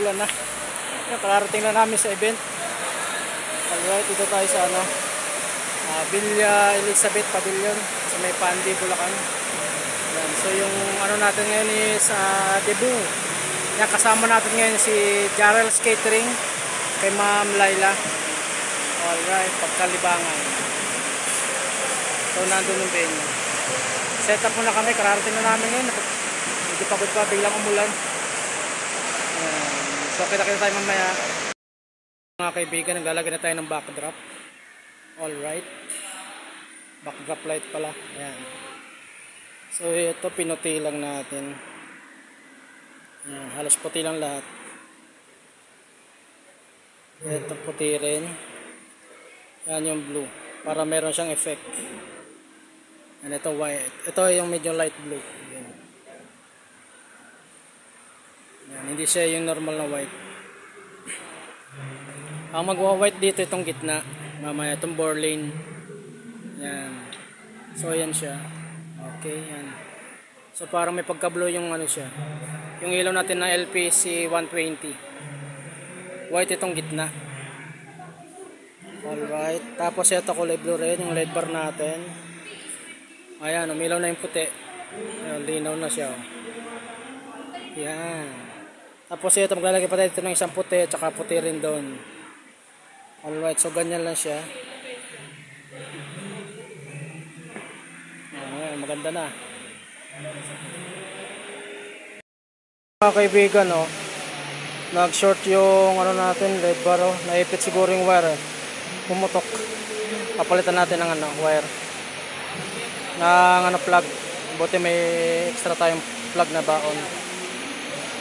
umuulan na. Yan, kararating na namin sa event. Alright, dito tayo sa Villa Elizabeth Pavilion sa may Pandi, Bulacan. Yan, so yung natin ngayon is debut. Yan, kasama natin ngayon si Jarrell's Catering kay Ma'am Laila. Alright, pagkalibangan. So nandun yung venue. Set up muna kami, kararating na namin ngayon. Hindi pagod pa, biglang umulan. So kita-kita tayo mamaya. Mga kaibigan, naglalagay na tayo ng backdrop. Alright, backdrop light pala. Ayan. So ito, pinuti lang natin. Ayan, halos puti lang lahat. Ito puti rin. Ayan yung blue, para meron siyang effect. And ito white. Ito yung medyo light blue. Ayan. Ayan, hindi siya yung normal na white. Ang magwa-white dito itong gitna, mamaya itong bore lane. Yan. So ayan siya. Okay, yan. So parang may pagka-blue yung siya. Yung ilaw natin na LPC 120. White itong gitna. Alright. Tapos ito kulay blue rin, yung LED bar natin. Ayan, umilaw na yung puti. Ayan, linaw na siya. Yan. Tapos ito, maglalagay pa tayo ng isang puti, tsaka puti rin doon. Alright, so ganyan lang siya. Ayan, maganda na. Mga kaibigan, nag-short yung natin, LED bar, naipit siguro yung wire. Pumutok. Papalitan natin ng wire. Ng plug. Buti may extra tayong plug na baon.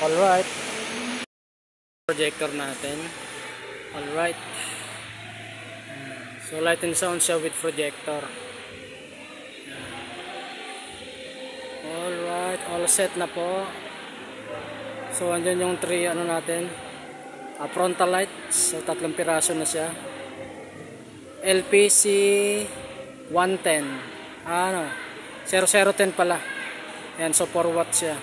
Alright. Projector natin. Alright. So light and sound siya with projector. Alright, all set na po. So andyan yung 3 natin. Frontal lights. So 3 piraso na siya. LPC 110. 0010 pala. Ayan, so 4 watts siya.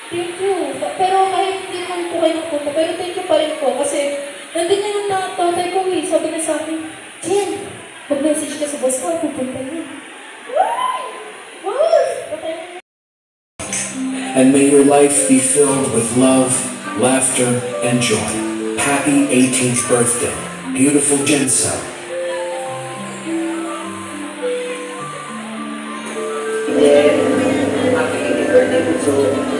Thank you. Pero kahit hindi naman po kayo nagpunta, pero thank you pa rin po. Kasi nandun niya yung tatay ko eh. Sabi niya sa akin, Jen, mag-message ka sa boss ko, pupunta niya. And may your life be filled with love, laughter, and joy. Happy 18th birthday, beautiful Jensen. Happy 18th birthday, so